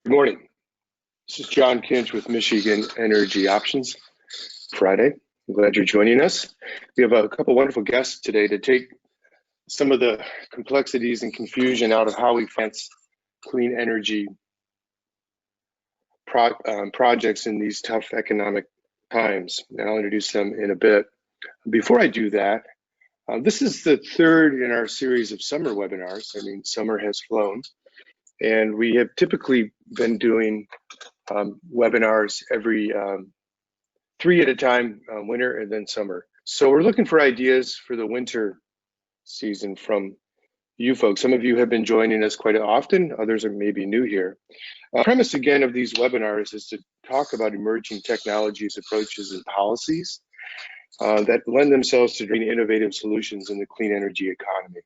Good morning. This is John Kinch with Michigan Energy Options Friday. I'm glad you're joining us. We have a couple wonderful guests today to take some of the complexities and confusion out of how we finance clean energy projects in these tough economic times. And I'll introduce them in a bit. Before I do that, this is the third in our series of summer webinars. I mean, summer has flown. And we have typically been doing webinars every 3 at a time, winter and then summer. So we're looking for ideas for the winter season from you folks. Some of you have been joining us quite often, others are maybe new here. The premise again of these webinars is to talk about emerging technologies, approaches, and policies that lend themselves to bring innovative solutions in the clean energy economy.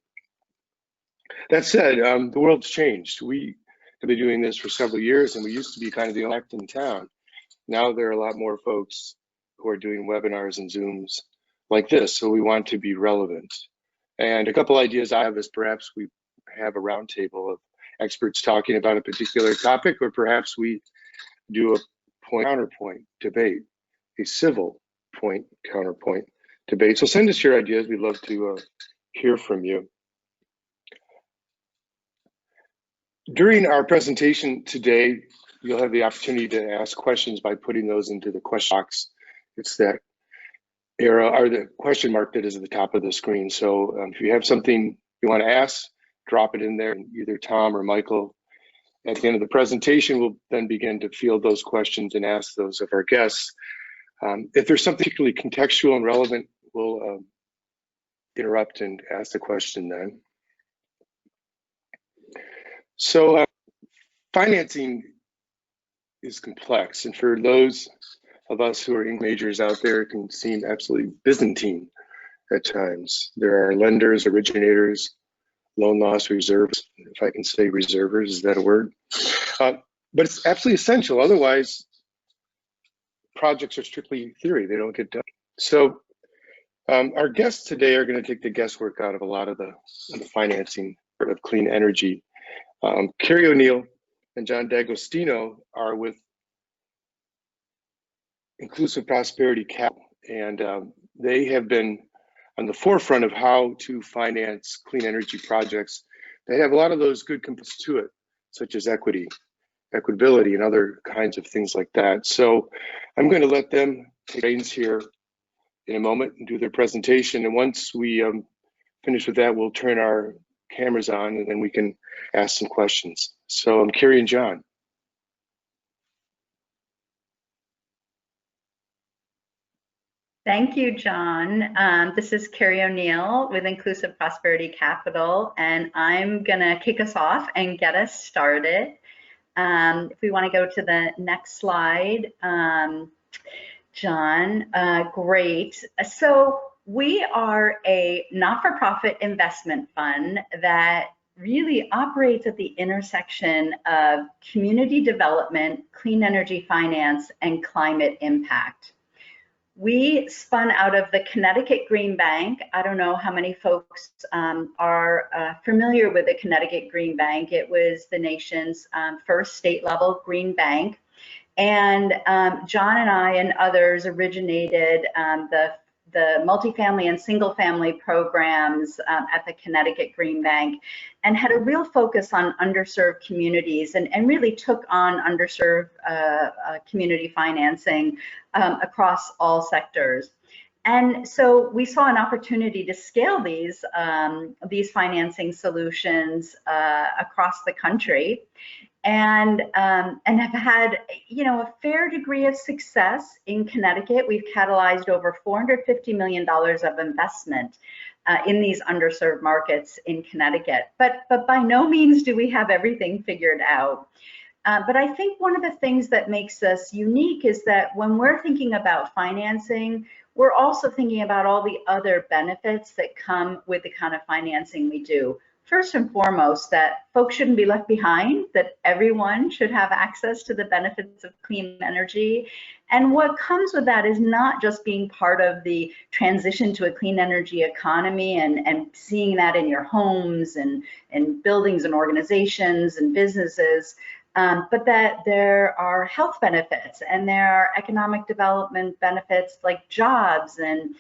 That said, the world's changed. We have been doing this for several years, and we used to be kind of the only act in town. Now there are a lot more folks who are doing webinars and Zooms like this, so we want to be relevant. And a couple ideas I have is perhaps we have a roundtable of experts talking about a particular topic, or perhaps we do a point-counterpoint debate, a civil point-counterpoint debate. So send us your ideas. We'd love to hear from you. During our presentation today, you'll have the opportunity to ask questions by putting those into the question box. It's that arrow or the question mark that is at the top of the screen. So if you have something you want to ask, drop it in there, and either Tom or Michael at the end of the presentation will then begin to field those questions and ask those of our guests. If there's something particularly contextual and relevant, we'll interrupt and ask the question then. So financing is complex, and for those of us who are English majors out there, it can seem absolutely Byzantine at times. There are lenders, originators, loan loss reserves, if I can say reservers, is that a word? But it's absolutely essential, otherwise projects are strictly theory, they don't get done. So our guests today are going to take the guesswork out of a lot of the financing of clean energy. Carrie O'Neill and John D'Agostino are with Inclusive Prosperity Capital, and they have been on the forefront of how to finance clean energy projects. They have a lot of those good components to it, such as equity, equitability, and other kinds of things like that. So I'm going to let them take reins here in a moment and do their presentation. And once we finish with that, we'll turn our cameras on and then we can ask some questions. So Carrie and John. Thank you, John. This is Carrie O'Neill with Inclusive Prosperity Capital, and I'm gonna kick us off and get us started. If we wanna go to the next slide, John, great. So we are a not-for-profit investment fund that really operates at the intersection of community development, clean energy finance, and climate impact. We spun out of the Connecticut Green Bank. I don't know how many folks are familiar with the Connecticut Green Bank. It was the nation's first state-level green bank. And John and I and others originated the multifamily and single family programs at the Connecticut Green Bank, and had a real focus on underserved communities, and really took on underserved community financing across all sectors. And so we saw an opportunity to scale these financing solutions across the country, and have had, you know, a fair degree of success in Connecticut. We've catalyzed over $450 million of investment in these underserved markets in Connecticut. But by no means do we have everything figured out. But I think one of the things that makes us unique is that when we're thinking about financing, we're also thinking about all the other benefits that come with the kind of financing we do. First and foremost, that folks shouldn't be left behind, that everyone should have access to the benefits of clean energy. And what comes with that is not just being part of the transition to a clean energy economy and seeing that in your homes and buildings and organizations and businesses, but that there are health benefits and there are economic development benefits like jobs and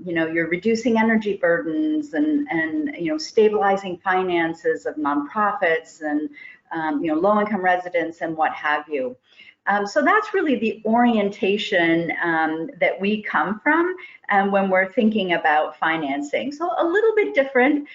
you're reducing energy burdens and stabilizing finances of nonprofits and low-income residents and what have you. So that's really the orientation that we come from when we're thinking about financing. So a little bit different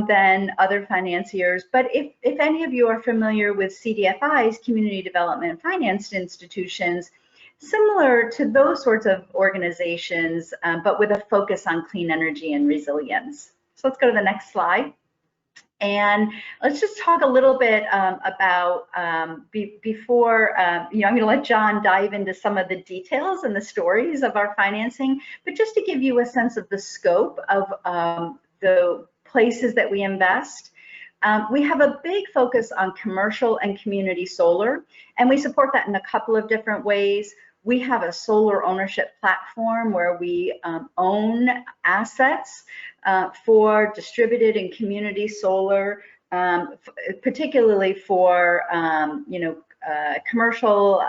than other financiers, but if any of you are familiar with CDFI's, Community Development Financed Institutions, similar to those sorts of organizations, but with a focus on clean energy and resilience. So let's go to the next slide. And let's just talk a little bit about, before, I'm going to let John dive into some of the details and the stories of our financing, but just to give you a sense of the scope of the places that we invest. We have a big focus on commercial and community solar, and we support that in a couple of different ways. We have a solar ownership platform where we own assets for distributed and community solar, particularly for commercial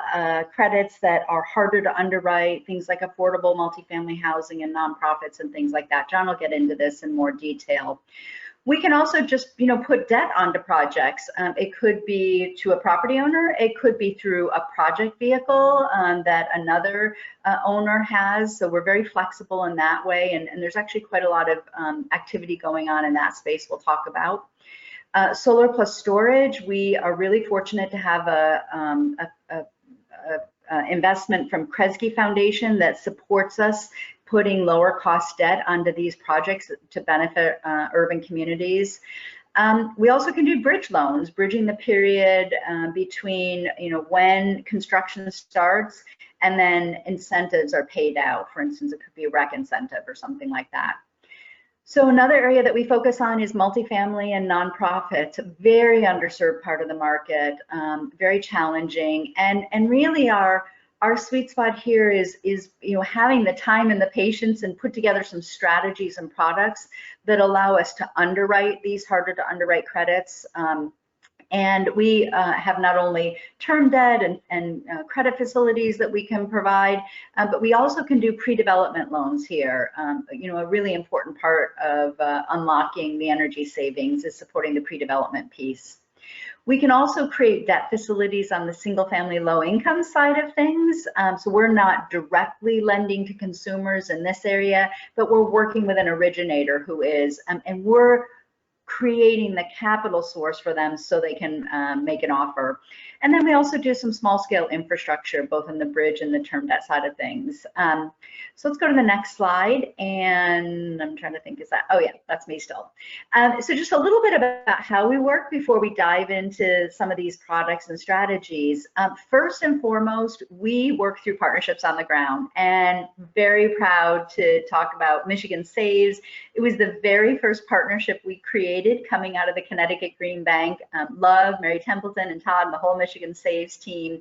credits that are harder to underwrite, things like affordable multifamily housing and nonprofits and things like that. John will get into this in more detail. We can also just, put debt onto projects. It could be to a property owner. It could be through a project vehicle that another owner has. So we're very flexible in that way. And there's actually quite a lot of activity going on in that space we'll talk about. Solar plus storage, we are really fortunate to have a investment from Kresge Foundation that supports us putting lower cost debt onto these projects to benefit urban communities. We also can do bridge loans, bridging the period between when construction starts and then incentives are paid out. For instance, it could be a rec incentive or something like that. So another area that we focus on is multifamily and nonprofits, a very underserved part of the market, very challenging, and really our sweet spot here is having the time and the patience and put together some strategies and products that allow us to underwrite these harder to underwrite credits. And we have not only term debt and credit facilities that we can provide, but we also can do pre-development loans here. A really important part of unlocking the energy savings is supporting the pre-development piece. We can also create debt facilities on the single family low income side of things. So we're not directly lending to consumers in this area, but we're working with an originator who is, and we're creating the capital source for them so they can make an offer. And then we also do some small scale infrastructure, both in the bridge and the term debt side of things. So let's go to the next slide. And I'm trying to think, oh yeah, that's me still. So just a little bit about how we work before we dive into some of these products and strategies. First and foremost, we work through partnerships on the ground, and very proud to talk about Michigan Saves. It was the very first partnership we created coming out of the Connecticut Green Bank. Love, Mary Templeton and Todd and the whole Michigan Saves team.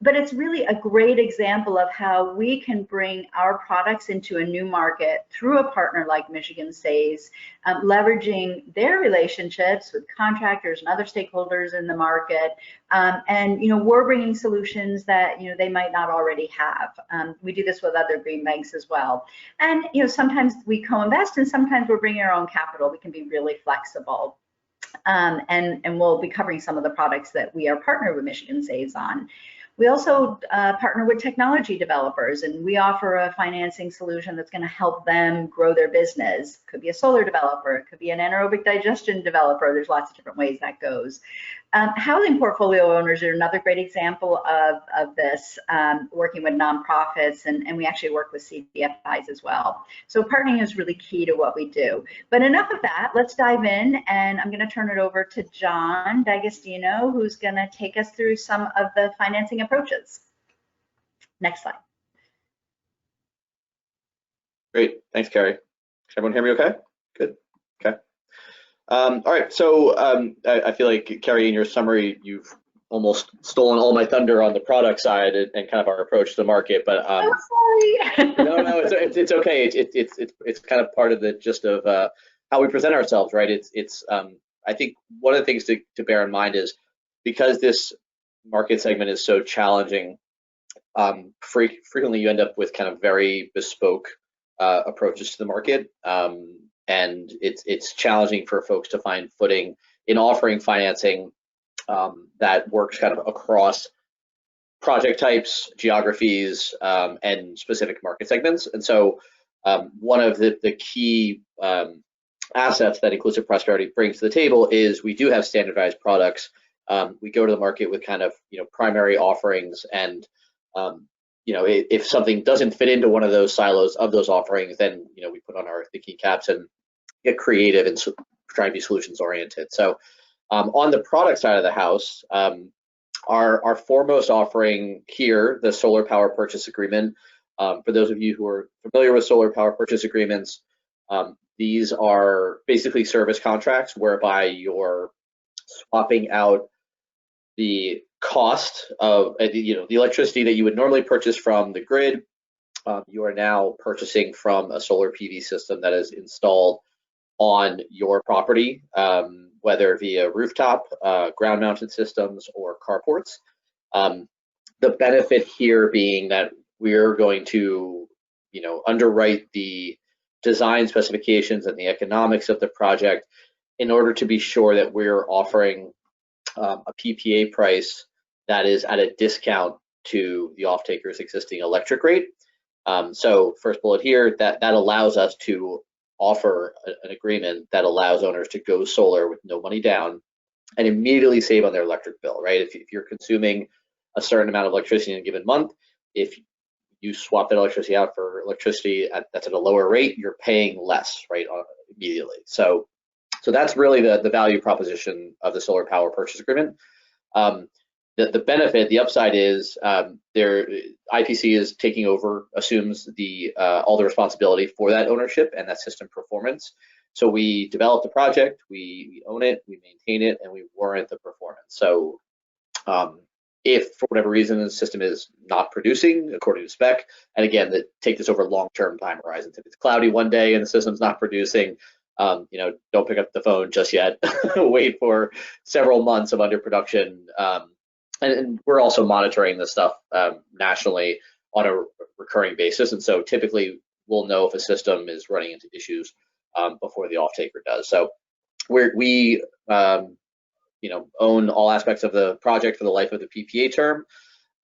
But it's really a great example of how we can bring our products into a new market through a partner like Michigan Saves, leveraging their relationships with contractors and other stakeholders in the market. And we're bringing solutions that they might not already have. We do this with other green banks as well. And sometimes we co-invest, and sometimes we're bringing our own capital. We can be really flexible. And we'll be covering some of the products that we are partnered with Michigan Saves on. We also partner with technology developers, and we offer a financing solution that's going to help them grow their business. Could be a solar developer, it could be an anaerobic digestion developer. There's lots of different ways that goes. Housing portfolio owners are another great example of this, working with nonprofits, and we actually work with CDFIs as well. So partnering is really key to what we do. But enough of that, let's dive in, and I'm going to turn it over to John D'Agostino, who's going to take us through some of the financing approaches. Next slide. Great, thanks, Carrie. Can everyone hear me okay? Good, okay. All right, so I feel like, Carrie, in your summary, you've almost stolen all my thunder on the product side and kind of our approach to the market. But oh, sorry. no, it's okay. It's kind of part of the gist of how we present ourselves, right? I think one of the things to bear in mind is, because this market segment is so challenging, frequently you end up with kind of very bespoke approaches to the market, and it's challenging for folks to find footing in offering financing that works kind of across project types, geographies, and specific market segments. And so one of the key assets that Inclusive Prosperity brings to the table is we do have standardized products. We go to the market with kind of primary offerings, and if something doesn't fit into one of those silos of those offerings, then we put on our thinking caps and get creative and try to be solutions oriented. So on the product side of the house, our foremost offering here, the Solar Power Purchase Agreement. For those of you who are familiar with solar power purchase agreements, these are basically service contracts whereby you're swapping out the cost of the electricity that you would normally purchase from the grid. You are now purchasing from a solar PV system that is installed on your property, whether via rooftop, ground-mounted systems, or carports. The benefit here being that we're going to, underwrite the design specifications and the economics of the project in order to be sure that we're offering a PPA price that is at a discount to the off-taker's existing electric rate. So first bullet here, that allows us to offer an agreement that allows owners to go solar with no money down and immediately save on their electric bill, right? If you're consuming a certain amount of electricity in a given month, if you swap that electricity out for electricity that's at a lower rate, you're paying less, right, immediately. So that's really the value proposition of the Solar Power Purchase Agreement. The benefit, the upside is IPC is taking over, assumes all the responsibility for that ownership and that system performance. So we develop the project, we own it, we maintain it, and we warrant the performance. So if for whatever reason the system is not producing according to spec, and again, take this over long-term time horizons. If it's cloudy one day and the system's not producing, don't pick up the phone just yet. Wait for several months of underproduction. And we're also monitoring this stuff nationally on a recurring basis. And so typically we'll know if a system is running into issues before the off-taker does. So we own all aspects of the project for the life of the PPA term.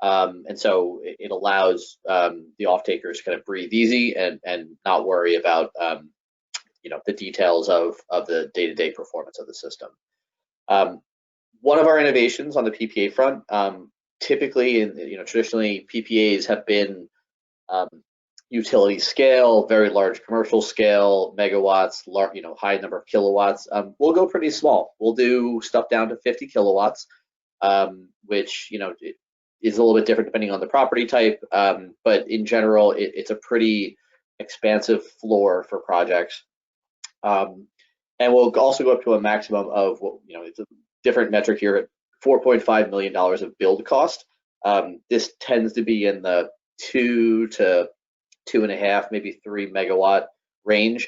And so it allows the off-takers to kind of breathe easy and not worry about the details of the day-to-day performance of the system. One of our innovations on the PPA front, typically, traditionally PPAs have been utility scale, very large commercial scale, megawatts, high number of kilowatts. We'll go pretty small. We'll do stuff down to 50 kilowatts, which is a little bit different depending on the property type. But in general, it's a pretty expansive floor for projects. And we'll also go up to a maximum of it's a different metric here at $4.5 million of build cost. This tends to be in the 2 to 2.5, maybe 3 megawatt range.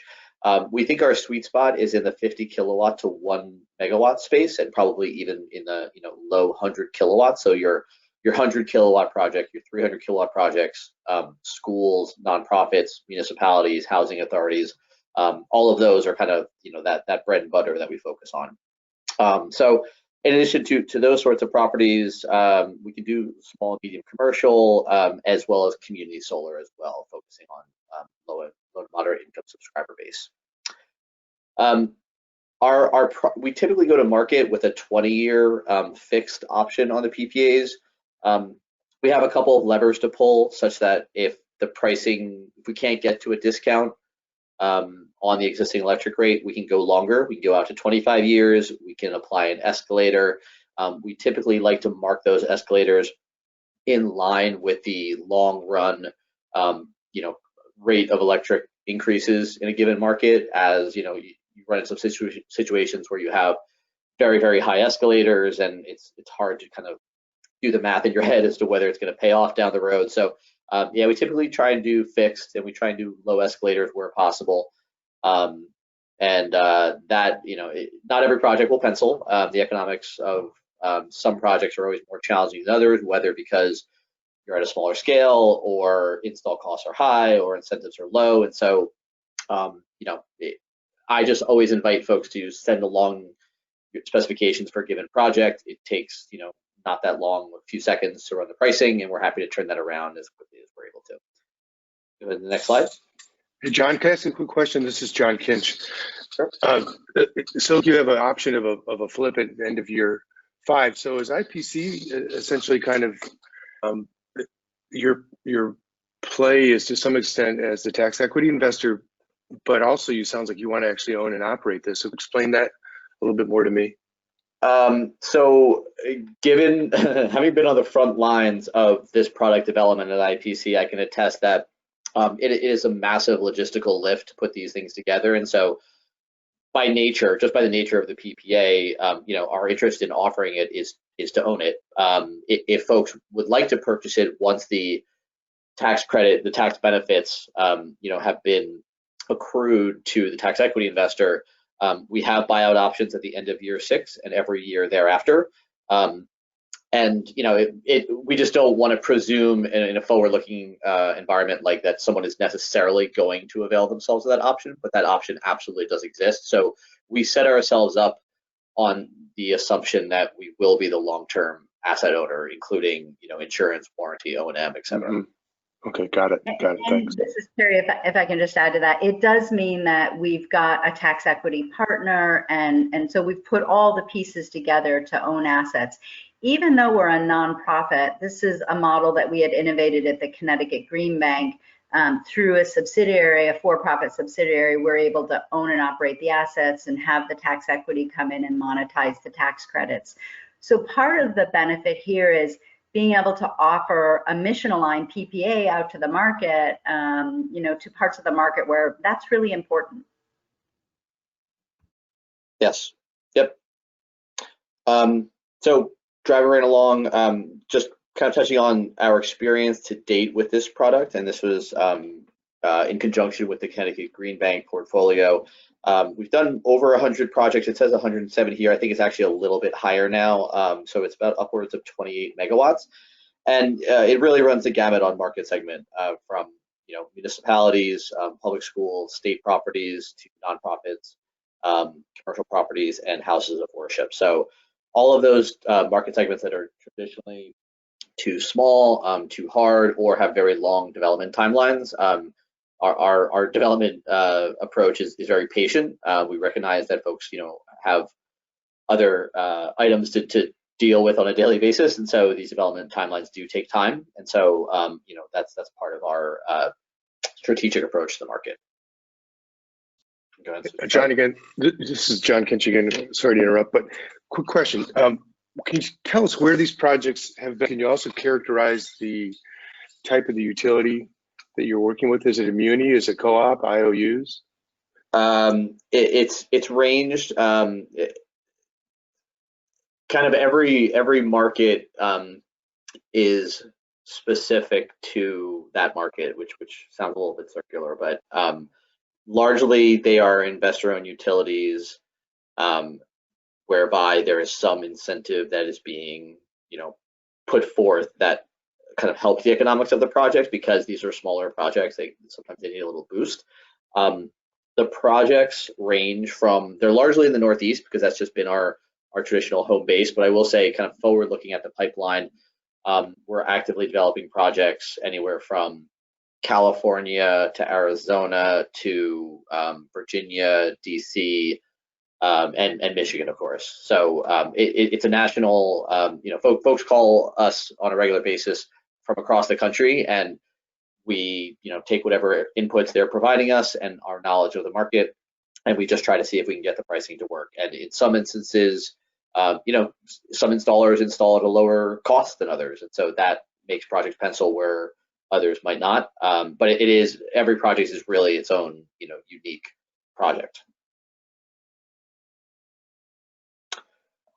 We think our sweet spot is in the 50 kilowatt to 1 megawatt space, and probably even in the low 100 kilowatts. So your 100 kilowatt project, your 300 kilowatt projects, schools, nonprofits, municipalities, housing authorities, all of those are kind of that bread and butter that we focus on. So in addition to those sorts of properties, we can do small and medium commercial, as well as community solar as well, focusing on low to moderate income subscriber base. We typically go to market with a 20-year fixed option on the PPAs. We have a couple of levers to pull such that if we can't get to a discount on the existing electric rate, we can go longer. We can go out to 25 years. We can apply an escalator. We typically like to mark those escalators in line with the long run, rate of electric increases in a given market. As you run into some situations where you have very, very high escalators, and it's hard to kind of do the math in your head as to whether it's going to pay off down the road. So we typically try and do fixed, and we try and do low escalators where possible. That not every project will pencil. The economics of Some projects are always more challenging than others, whether because you're at a smaller scale or install costs are high or incentives are low. And so, I just always invite folks to send along your specifications for a given project. It takes, not that long, a few seconds to run the pricing, and we're happy to turn that around as quickly as we're able to. Go ahead to the next slide. Hey, John, can I ask a quick question? This is John Kinch. Sure. So you have an option of a flip at the end of year 5. So is IPC essentially kind of your play is to some extent as the tax equity investor, but also you sounds like you want to actually own and operate this. So explain that a little bit more to me. So given having been on the front lines of this product development at IPC, I can attest that it is a massive logistical lift to put these things together. And so by nature, just by the nature of the PPA, our interest in offering it is to own it. If folks would like to purchase it once the tax credit, the tax benefits, have been accrued to the tax equity investor, we have buyout options at the end of year 6 and every year thereafter. We just don't want to presume in a forward-looking environment like that someone is necessarily going to avail themselves of that option, but that option absolutely does exist. So we set ourselves up on the assumption that we will be the long-term asset owner, including insurance, warranty, O&M, et cetera. Mm-hmm. Okay, got it. Thanks. This is Terry, if I can just add to that, it does mean that we've got a tax equity partner, and so we've put all the pieces together to own assets. Even though we're a nonprofit, this is a model that we had innovated at the Connecticut Green Bank. Through a subsidiary, a for-profit subsidiary, we're able to own and operate the assets and have the tax equity come in and monetize the tax credits. So part of the benefit here is being able to offer a mission-aligned PPA out to the market, to parts of the market where that's really important. Yes. Yep. So driving right along, just kind of touching on our experience to date with this product, and this was in conjunction with the Connecticut Green Bank portfolio. We've done over 100 projects. It says 170 here. I think it's actually a little bit higher now. So it's about upwards of 28 megawatts. And it really runs the gamut on market segment from municipalities, public schools, state properties to nonprofits, commercial properties, and houses of worship. So all of those market segments that are traditionally too small, too hard, or have very long development timelines. Our development approach is very patient. We recognize that folks, have other items to deal with on a daily basis, and so these development timelines do take time. And so, that's part of our strategic approach to the market. Go ahead, John, again, this is John Kinch again. Sorry to interrupt, but quick question. Can you tell us where these projects have been? Can you also characterize the type of the utility that you're working with? Is it a muni? Is it co-op? IOUs? It's ranged. Kind of every market is specific to that market, which sounds a little bit circular, but largely they are investor-owned utilities, whereby there is some incentive that is being, put forth that kind of helps the economics of the project, because these are smaller projects. Sometimes they need a little boost. The projects range from, they're largely in the Northeast because that's just been our traditional home base. But I will say, kind of forward looking at the pipeline, we're actively developing projects anywhere from California to Arizona to Virginia, DC, and Michigan, of course. So it's a national, folks call us on a regular basis from across the country, and we, take whatever inputs they're providing us and our knowledge of the market, and we just try to see if we can get the pricing to work. And in some instances, some installers install at a lower cost than others, and so that makes projects pencil where others might not. But every project is really its own, unique project.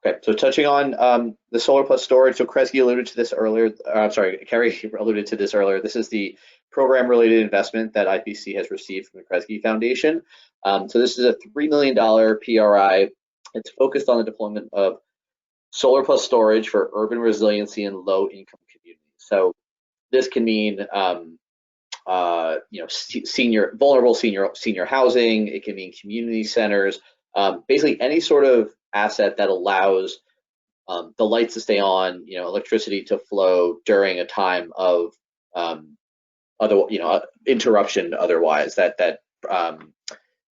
Okay, so touching on the solar plus storage. So Kresge alluded to this earlier. Kerry alluded to this earlier. This is the program-related investment that IPC has received from the Kresge Foundation. So this is a $3 million PRI. It's focused on the deployment of solar plus storage for urban resiliency and low income communities. So this can mean vulnerable senior housing. It can mean community centers. Basically, any sort of asset that allows the lights to stay on, electricity to flow during a time of interruption. Otherwise, that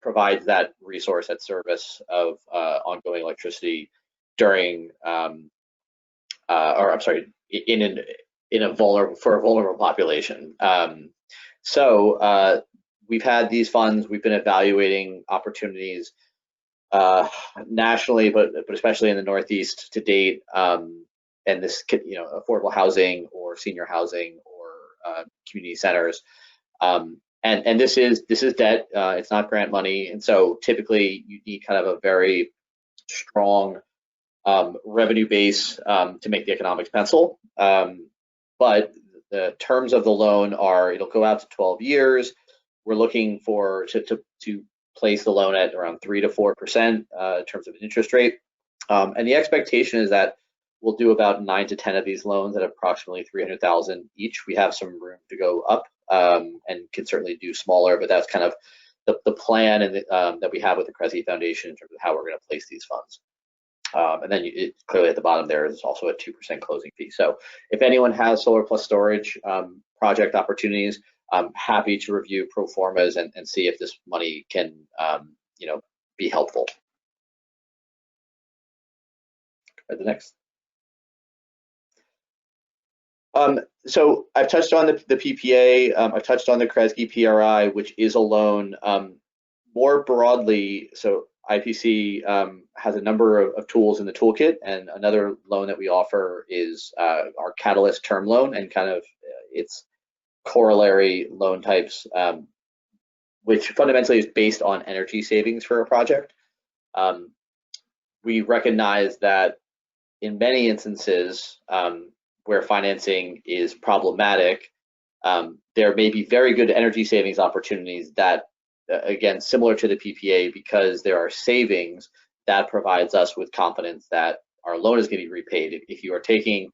provides that resource, that service of ongoing electricity during, in a vulnerable population. So we've had these funds. We've been evaluating opportunities nationally, but especially in the Northeast to date. And this, affordable housing or senior housing or community centers. And this is debt. It's not grant money, and so typically you need kind of a very strong revenue base to make the economics pencil. But the terms of the loan are, it'll go out to 12 years. We're looking to place the loan at around 3 to 4% in terms of an interest rate. And the expectation is that we'll do about 9 to 10 of these loans at approximately $300,000 each. We have some room to go up and can certainly do smaller, but that's kind of the plan and that we have with the Kresge Foundation in terms of how we're going to place these funds. And then clearly at the bottom there is also a 2% closing fee. So if anyone has solar plus storage project opportunities, I'm happy to review pro formas and see if this money can be helpful. At the next. So I've touched on the PPA. I've touched on the Kresge PRI, which is a loan. More broadly, so IPC has a number of tools in the toolkit, and another loan that we offer is our Catalyst term loan and kind of its corollary loan types, which fundamentally is based on energy savings for a project. We recognize that in many instances where financing is problematic, there may be very good energy savings opportunities that, again, similar to the PPA, because there are savings, that provides us with confidence that our loan is going to be repaid. If you are taking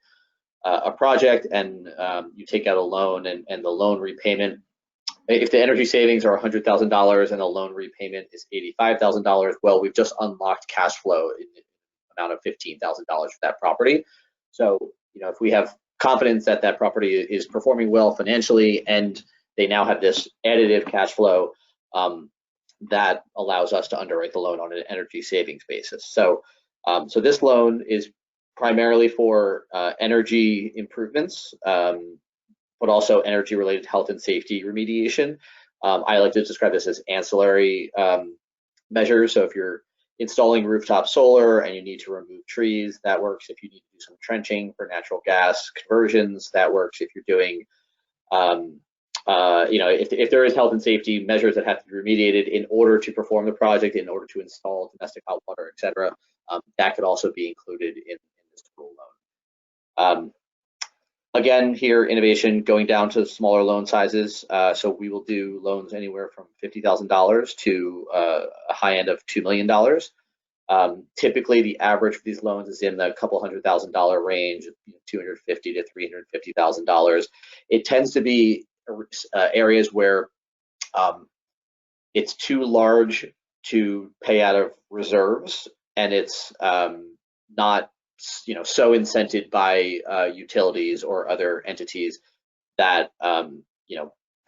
a project and you take out a loan and the loan repayment, if the energy savings are $100,000 and the loan repayment is $85,000, well, we've just unlocked cash flow in the amount of $15,000 for that property. So, if we have confidence that that property is performing well financially and they now have this additive cash flow, that allows us to underwrite the loan on an energy savings basis. So, so this loan is primarily for energy improvements, but also energy-related health and safety remediation. I like to describe this as ancillary measures. So if you're installing rooftop solar and you need to remove trees, that works. If you need to do some trenching for natural gas conversions, that works. If you're doing, if there is health and safety measures that have to be remediated in order to perform the project, in order to install domestic hot water, et cetera, that could also be included in this tool loan. Again, here, innovation going down to smaller loan sizes. So we will do loans anywhere from $50,000 to a high end of $2 million. Typically, the average for these loans is in the couple $100,000 range, $250,000 to $350,000. It tends to be areas where it's too large to pay out of reserves, and it's not so incented by utilities or other entities that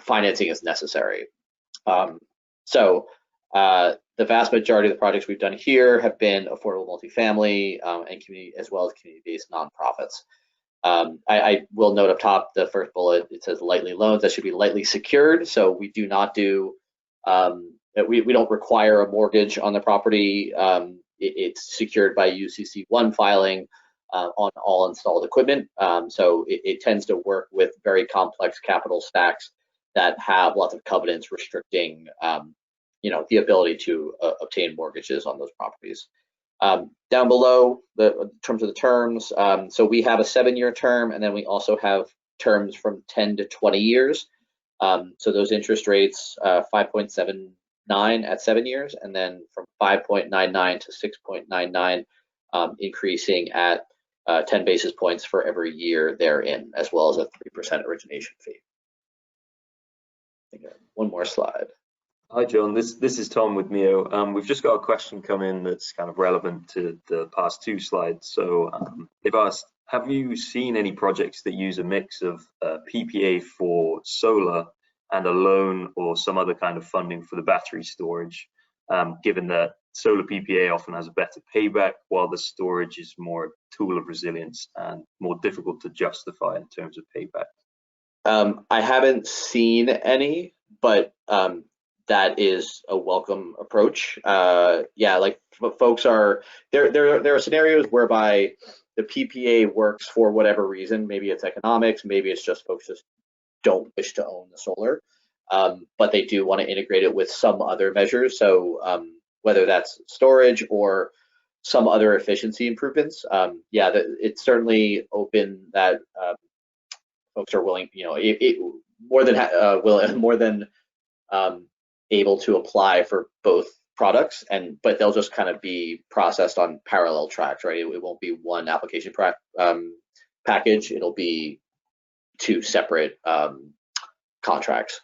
financing is necessary. So the vast majority of the projects we've done here have been affordable multifamily and community, as well as community-based nonprofits. I will note up top, the first bullet, it says lightly loans. That should be lightly secured. So we do not do, we don't require a mortgage on the property. It's secured by UCC1 filing on all installed equipment. So it tends to work with very complex capital stacks that have lots of covenants restricting the ability to obtain mortgages on those properties. Down below, in terms of the terms, so we have a 7-year term, and then we also have terms from 10 to 20 years. So those interest rates, 5.79 at 7 years, and then from 5.99 to 6.99 increasing at 10 basis points for every year therein, as well as a 3% origination fee. One more slide. Hi, John. This is Tom with Mio. We've just got a question come in that's kind of relevant to the past two slides. So they've asked, have you seen any projects that use a mix of PPA for solar and a loan or some other kind of funding for the battery storage, given that solar PPA often has a better payback, while the storage is more a tool of resilience and more difficult to justify in terms of payback? I haven't seen any, but that is a welcome approach. Yeah, like folks are there are scenarios whereby the PPA works for whatever reason. Maybe it's economics, maybe it's just folks just don't wish to own the solar, but they do want to integrate it with some other measures. So whether that's storage or some other efficiency improvements, yeah, it's certainly open that folks are willing, you know, more than able to apply for both products, but they'll just kind of be processed on parallel tracks, right? It won't be one application package. It'll be two separate contracts.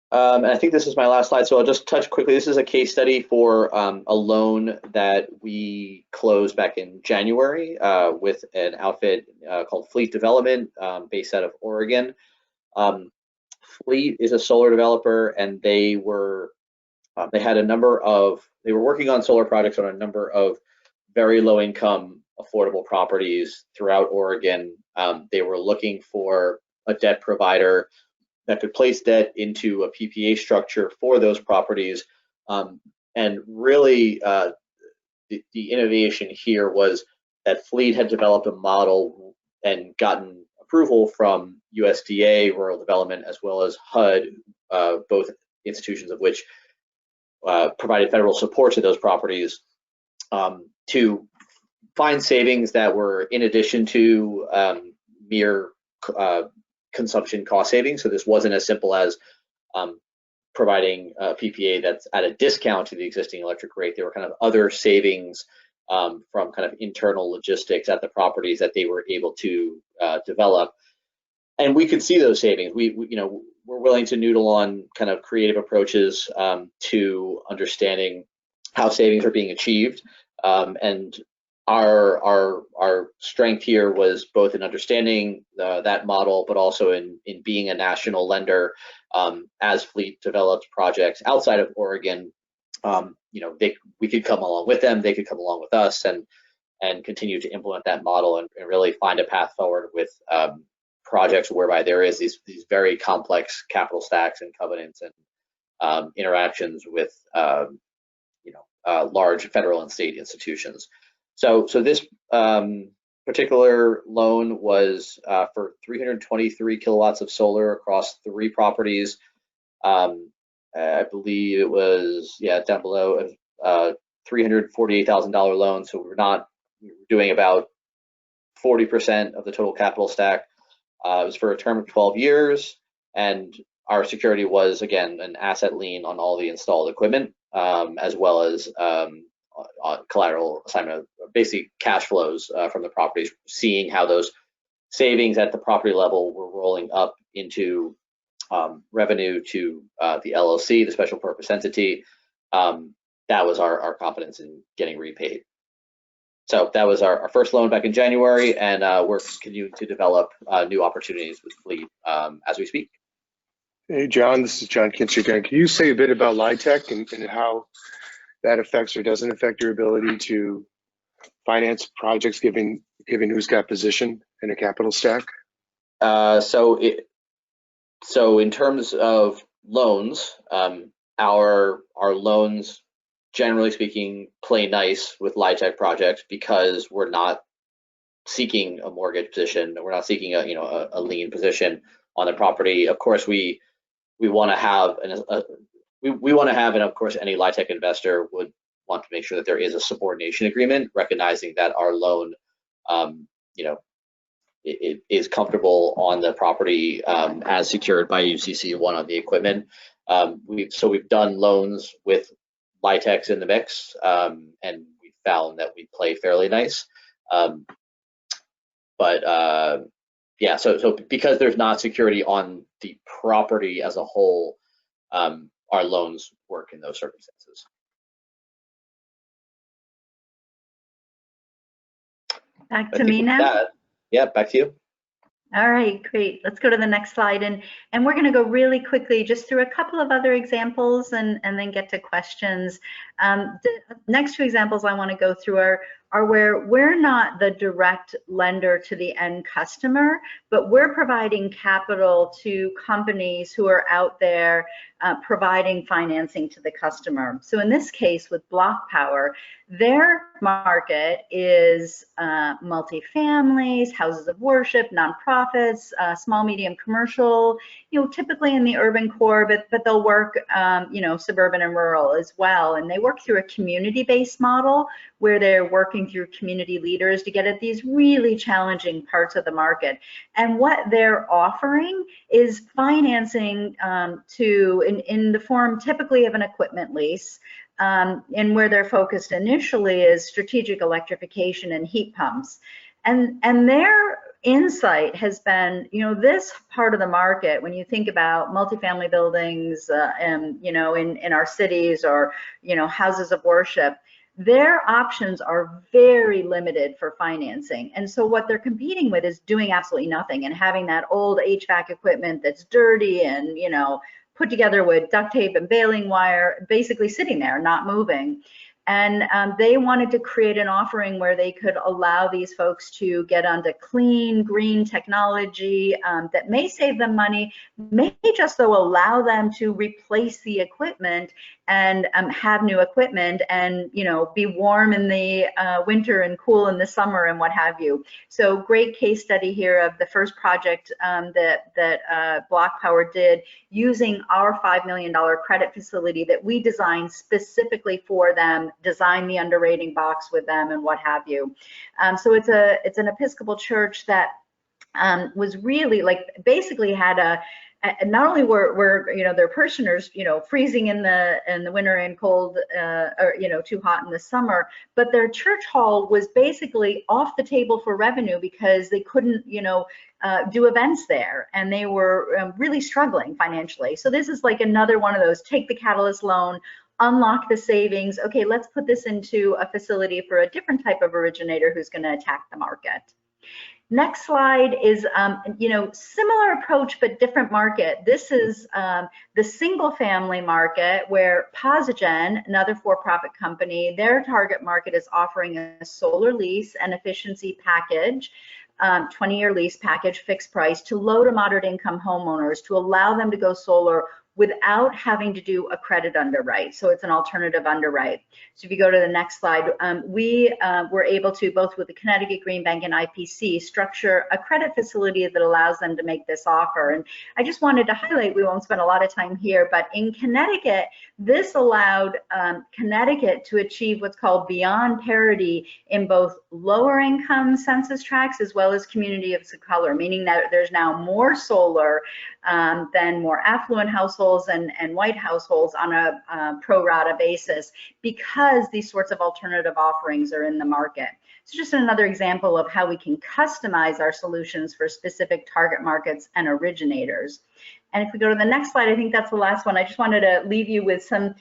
And I think this is my last slide, so I'll just touch quickly. This is a case study for a loan that we closed back in January with an outfit called Fleet Development, based out of Oregon. Fleet is a solar developer, and they were working on solar projects on a number of very low income affordable properties throughout Oregon. They were looking for a debt provider that could place debt into a PPA structure for those properties. And really, the innovation here was that Fleet had developed a model and gotten approval from USDA, Rural Development, as well as HUD, both institutions of which provided federal support to those properties, to find savings that were in addition to mere consumption cost savings. So this wasn't as simple as providing a PPA that's at a discount to the existing electric rate. There were kind of other savings from kind of internal logistics at the properties that they were able to develop. And we could see those savings. We're willing to noodle on kind of creative approaches to understanding how savings are being achieved. And our strength here was both in understanding that model, but also in being a national lender. As Fleet developed projects outside of Oregon, we could come along with them, they could come along with us, and continue to implement that model and really find a path forward with projects whereby there is these very complex capital stacks and covenants and interactions with large federal and state institutions. So this particular loan was for 323 kilowatts of solar across 3 properties. I believe it was, down below, $348,000 loan. So we were doing about 40% of the total capital stack. It was for a term of 12 years, and our security was, again, an asset lien on all the installed equipment, as well as collateral assignment, basically cash flows from the properties, seeing how those savings at the property level were rolling up into revenue to the LLC, the special purpose entity. That was our confidence in getting repaid. So that was our first loan back in January, and we're continuing to develop new opportunities with Fleet as we speak. Hey, John, this is John Kinch again. Can you say a bit about LIHTC and how that affects or doesn't affect your ability to finance projects, given who's got position in a capital stack? So in terms of loans, our loans, generally speaking, play nice with LIHTC projects because we're not seeking a mortgage position. We're not seeking a lien position on the property. Of course, we want to have we want to have, and of course any LIHTC investor would want to make sure that there is a subordination agreement, recognizing that our loan, it is comfortable on the property as secured by UCC1 on the equipment. We've done loans with LIHTC's in the mix, and we found that we play fairly nice. Yeah, so because there's not security on the property as a whole, our loans work in those circumstances. Back to me now. Yeah, back to you. All right, great. Let's go to the next slide. And we're going to go really quickly just through a couple of other examples and then get to questions. The next two examples I want to go through are where we're not the direct lender to the end customer, but we're providing capital to companies who are out there providing financing to the customer. So in this case with Block Power, their market is multifamilies, houses of worship, nonprofits, small, medium commercial, typically in the urban core, but they'll work, suburban and rural as well. And they work through a community-based model where they're working through community leaders to get at these really challenging parts of the market. And what they're offering is financing in the form typically of an equipment lease, and where they're focused initially is strategic electrification and heat pumps. And their insight has been, this part of the market, when you think about multifamily buildings, in our cities or, houses of worship, their options are very limited for financing. And so what they're competing with is doing absolutely nothing and having that old HVAC equipment that's dirty and, put together with duct tape and baling wire, basically sitting there, not moving. And they wanted to create an offering where they could allow these folks to get onto clean, green technology that may save them money, may just though allow them to replace the equipment and have new equipment and be warm in the winter and cool in the summer and what have you. So great case study here of the first project that Block Power did using our $5 million credit facility that we designed specifically for them, designed the underwriting box with them and what have you. So it's an Episcopal church that was really basically had not only were their parishioners freezing in the winter and cold or too hot in the summer, but their church hall was basically off the table for revenue because they couldn't do events there, and they were really struggling financially. So this is like another one of those, take the Catalyst loan, unlock the savings. Okay, let's put this into a facility for a different type of originator who's going to attack the market. Next slide is, similar approach, but different market. This is the single family market where Posigen, another for-profit company, their target market is offering a solar lease and efficiency package, 20-year lease package, fixed price to low to moderate income homeowners to allow them to go solar without having to do a credit underwrite. So it's an alternative underwrite. So if you go to the next slide, we were able to, both with the Connecticut Green Bank and IPC, structure a credit facility that allows them to make this offer. And I just wanted to highlight, we won't spend a lot of time here, but in Connecticut, this allowed Connecticut to achieve what's called beyond parity in both lower income census tracts as well as community of color, meaning that there's now more solar than more affluent households and white households on a pro rata basis because these sorts of alternative offerings are in the market. It's just another example of how we can customize our solutions for specific target markets and originators. And if we go to the next slide, I think that's the last one. I just wanted to leave you with some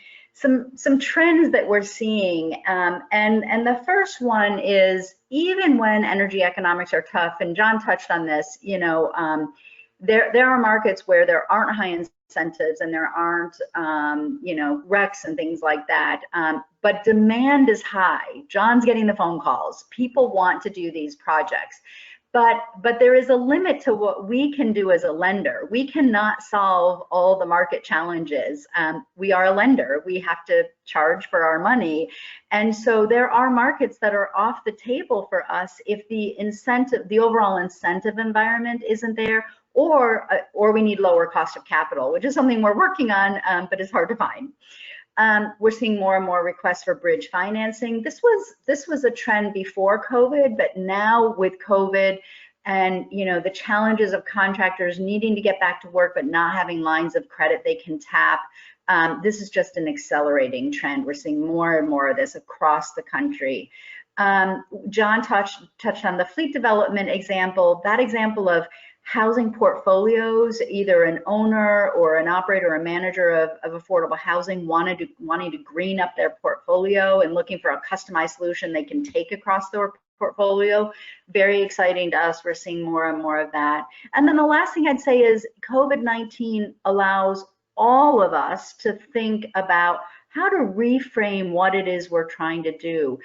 trends that we're seeing. And the first one is, even when energy economics are tough, and John touched on this, there are markets where there aren't high incentives and there aren't, RECs and things like that. But demand is high. John's getting the phone calls. People want to do these projects. But there is a limit to what we can do as a lender. We cannot solve all the market challenges. We are a lender. We have to charge for our money. And so there are markets that are off the table for us if the overall incentive environment isn't there, or we need lower cost of capital, which is something we're working on, but it's hard to find. We're seeing more and more requests for bridge financing. This was a trend before COVID, but now with COVID and the challenges of contractors needing to get back to work but not having lines of credit they can tap, This is just an accelerating trend. We're seeing more and more of this across the country. John touched on the fleet development example. That example of housing portfolios, either an owner or an operator or a manager of affordable housing wanting to green up their portfolio and looking for a customized solution they can take across their portfolio. Very exciting to us. We're seeing more and more of that. And then the last thing I'd say is COVID-19 allows all of us to think about how to reframe what it is we're trying to do.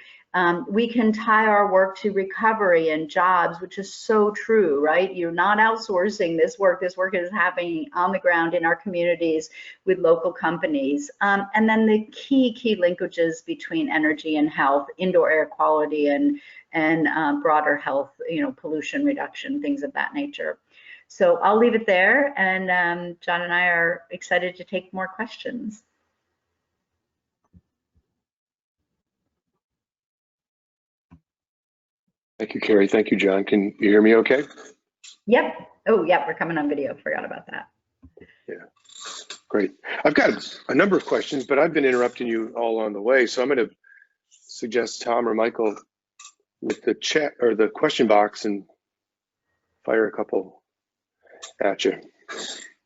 We can tie our work to recovery and jobs, which is so true, right? You're not outsourcing this work. This work is happening on the ground in our communities with local companies. And then the key linkages between energy and health, indoor air quality and broader health, pollution reduction, things of that nature. So I'll leave it there, and John and I are excited to take more questions. Thank you, Carrie. Thank you, John. Can you hear me okay? Yep. Oh, yep, we're coming on video. Forgot about that. Yeah, great. I've got a number of questions, but I've been interrupting you all on the way. So I'm going to suggest Tom or Michael with the chat or the question box and fire a couple at you.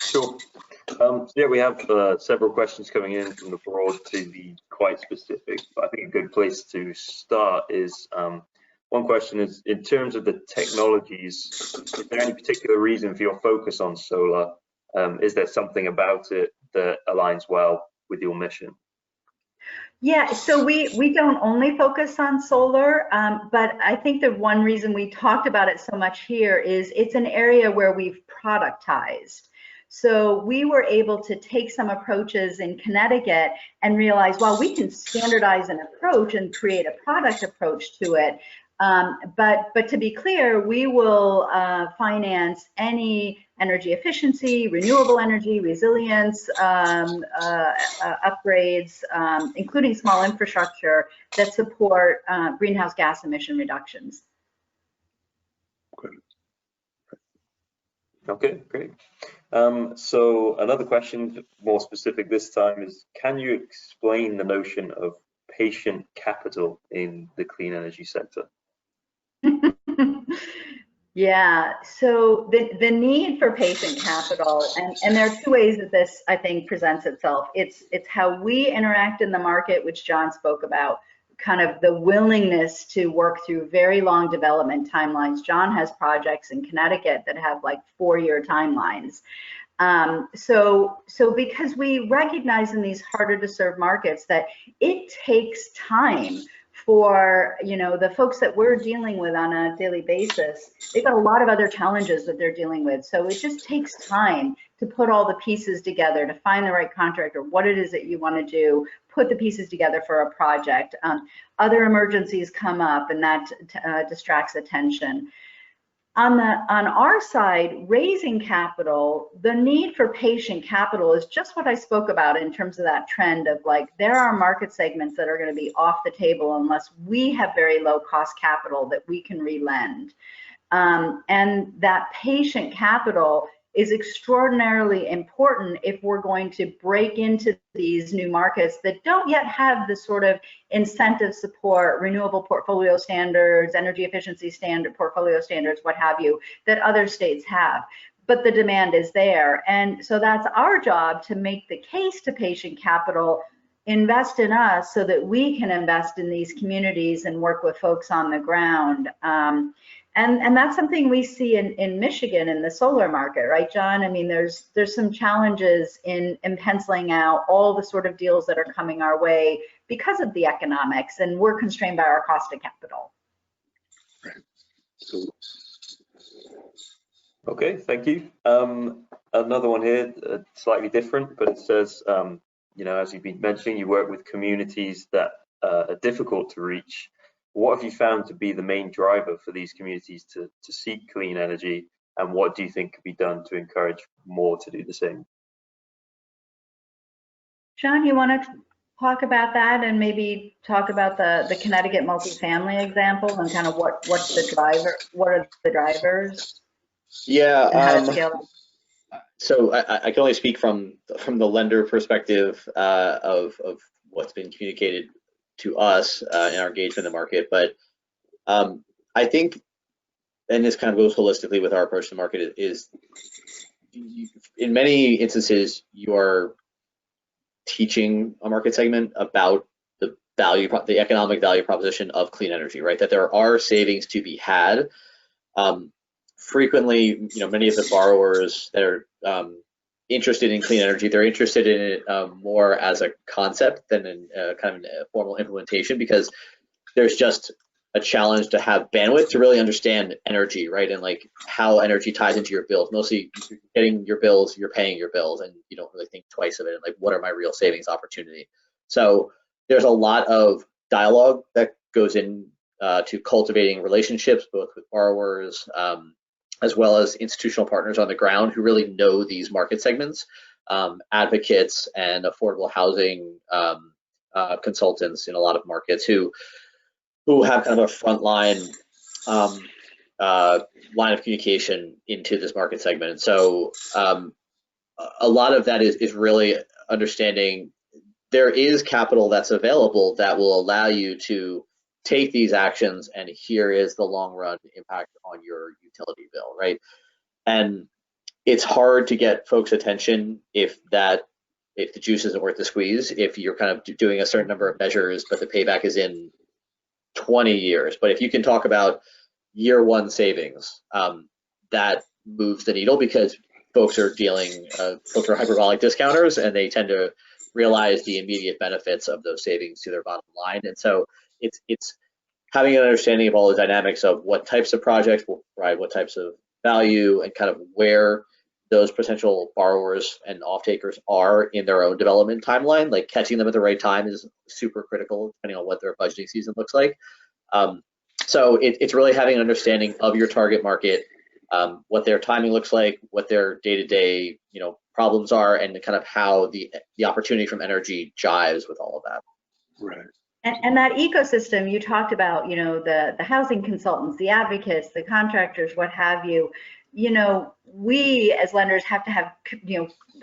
Sure. Yeah, we have several questions coming in from the broad to the quite specific. But I think a good place to start is one question is, in terms of the technologies, is there any particular reason for your focus on solar? Is there something about it that aligns well with your mission? Yeah, so we don't only focus on solar, but I think the one reason we talked about it so much here is it's an area where we've productized. So we were able to take some approaches in Connecticut and realize, well, we can standardize an approach and create a product approach to it. But to be clear, we will finance any energy efficiency, renewable energy, resilience, upgrades, including small infrastructure that support greenhouse gas emission reductions. Okay, great. So another question, more specific this time, is can you explain the notion of patient capital in the clean energy sector? Yeah, so the need for patient capital, and there are two ways that this, I think, presents itself. It's how we interact in the market, which John spoke about, kind of the willingness to work through very long development timelines. John has projects in Connecticut that have like 4-year timelines. So because we recognize in these harder to serve markets that it takes time for the folks that we're dealing with on a daily basis, they've got a lot of other challenges that they're dealing with. So it just takes time to put all the pieces together, to find the right contractor, what it is that you want to do, put the pieces together for a project. Other emergencies come up and that distracts attention. On our side, raising capital, the need for patient capital is just what I spoke about in terms of that trend of like, there are market segments that are going to be off the table unless we have very low cost capital that we can relend. And that patient capital is extraordinarily important if we're going to break into these new markets that don't yet have the sort of incentive support, renewable portfolio standards, energy efficiency standard, portfolio standards, what have you, that other states have. But the demand is there. And so that's our job to make the case to patient capital, invest in us so that we can invest in these communities and work with folks on the ground. And that's something we see in Michigan in the solar market, right, John? I mean, there's some challenges in penciling out all the sort of deals that are coming our way because of the economics, and we're constrained by our cost of capital. Right. Okay, thank you. Another one here, slightly different, but it says, as you've been mentioning, you work with communities that are difficult to reach. What have you found to be the main driver for these communities to seek clean energy, and what do you think could be done to encourage more to do the same? John, you want to talk about that and maybe talk about the Connecticut multifamily example and kind of what's the driver, what are the drivers? Yeah. And how to scale it? So I can only speak from the lender perspective of what's been communicated to us in our engagement in the market. But I think, and this kind of goes holistically with our approach to the market, is in many instances you are teaching a market segment about the economic value proposition of clean energy, right? That there are savings to be had. Frequently, many of the borrowers that are interested in clean energy, they're interested in it more as a concept than in kind of a formal implementation, because there's just a challenge to have bandwidth to really understand energy, right? And like how energy ties into your bills. Mostly you're getting your bills, you're paying your bills, and you don't really think twice of it. Like, what are my real savings opportunity? So there's a lot of dialogue that goes in to cultivating relationships, both with borrowers, as well as institutional partners on the ground who really know these market segments, advocates and affordable housing consultants in a lot of markets who have kind of a frontline line of communication into this market segment. And so a lot of that is really understanding there is capital that's available that will allow you to take these actions, and here is the long run impact on your utility bill, right? And it's hard to get folks' attention if the juice isn't worth the squeeze, if you're kind of doing a certain number of measures, but the payback is in 20 years. But if you can talk about year one savings, that moves the needle, because folks are hyperbolic discounters, and they tend to realize the immediate benefits of those savings to their bottom line. And so it's having an understanding of all the dynamics of what types of projects will provide what types of value, and kind of where those potential borrowers and off-takers are in their own development timeline. Like, catching them at the right time is super critical, depending on what their budgeting season looks like. So it's really having an understanding of your target market, what their timing looks like, what their day-to-day problems are, and kind of how the opportunity from energy jives with all of that. Right. And that ecosystem you talked about, the housing consultants, the advocates, the contractors, what have you, we as lenders have to have,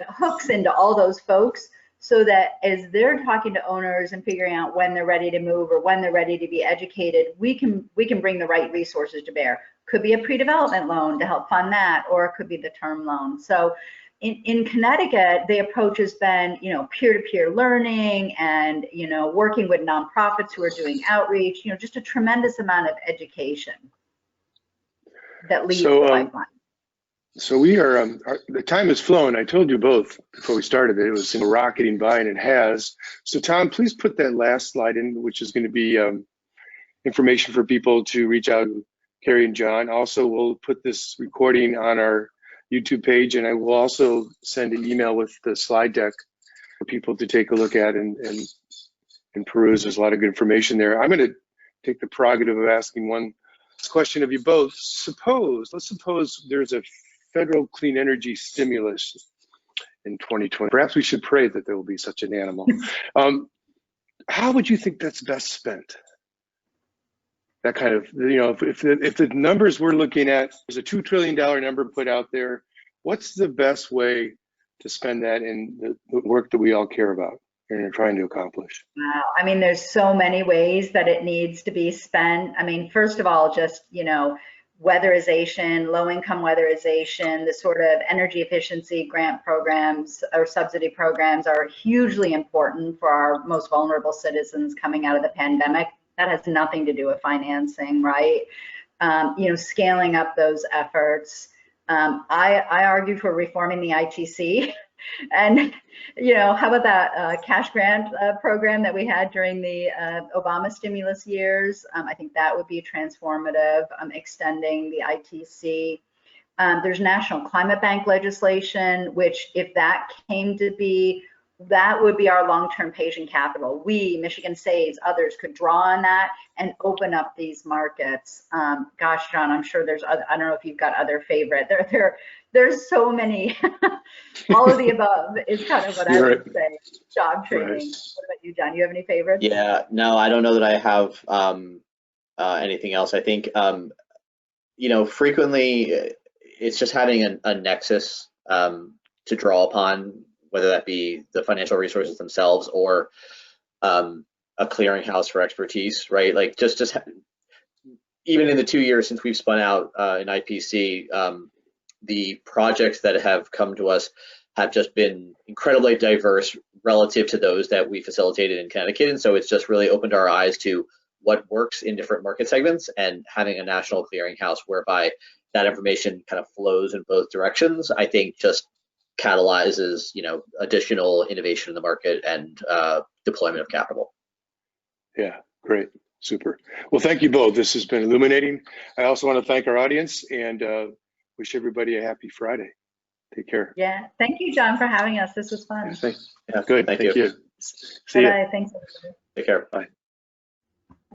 hooks into all those folks, so that as they're talking to owners and figuring out when they're ready to move or when they're ready to be educated, we can bring the right resources to bear. Could be a pre-development loan to help fund that, or it could be the term loan. So in Connecticut, the approach has been, peer-to-peer learning and, working with nonprofits who are doing outreach, just a tremendous amount of education that leads the pipeline. So we are, the time has flown. I told you both before we started that it was rocketing by, and it has. So Tom, please put that last slide in, which is going to be information for people to reach out to Carrie and John. Also, we'll put this recording on our YouTube page, and I will also send an email with the slide deck for people to take a look at and peruse. There's a lot of good information there. I'm going to take the prerogative of asking one question of you both. Let's suppose there's a federal clean energy stimulus in 2020. Perhaps we should pray that there will be such an animal. How would you think that's best spent? That kind of, if the numbers we're looking at, there's a $2 trillion number put out there, what's the best way to spend that in the work that we all care about and are trying to accomplish? Wow, I mean, there's so many ways that it needs to be spent. I mean, first of all, just, weatherization, low-income weatherization, the sort of energy efficiency grant programs or subsidy programs are hugely important for our most vulnerable citizens coming out of the pandemic. That has nothing to do with financing, right? Scaling up those efforts. I argue for reforming the ITC. And, how about that cash grant program that we had during the Obama stimulus years? I think that would be transformative, extending the ITC. There's National Climate Bank legislation, which if that came to be, that would be our long-term patient capital. We, Michigan Saves, others could draw on that and open up these markets. Gosh, John, I'm sure there's other, I don't know if you've got other favorite. There's so many. All of the above is kind of what I would say. Job training. Right. What about you, John? You have any favorites? Yeah, no, I don't know that I have anything else. I think, frequently it's just having a nexus to draw upon, whether that be the financial resources themselves or a clearinghouse for expertise, right? Like just even in the 2 years since we've spun out in IPC, the projects that have come to us have just been incredibly diverse relative to those that we facilitated in Connecticut. And so it's just really opened our eyes to what works in different market segments, and having a national clearinghouse whereby that information kind of flows in both directions, I think just catalyzes, additional innovation in the market and deployment of capital. Yeah, great. Super. Well, thank you both. This has been illuminating. I also want to thank our audience and wish everybody a happy Friday. Take care. Yeah. Thank you, John, for having us. This was fun. Yeah, good. Thank Thank you. you. See ya. Bye-bye. Thanks, everybody. Take care. Bye.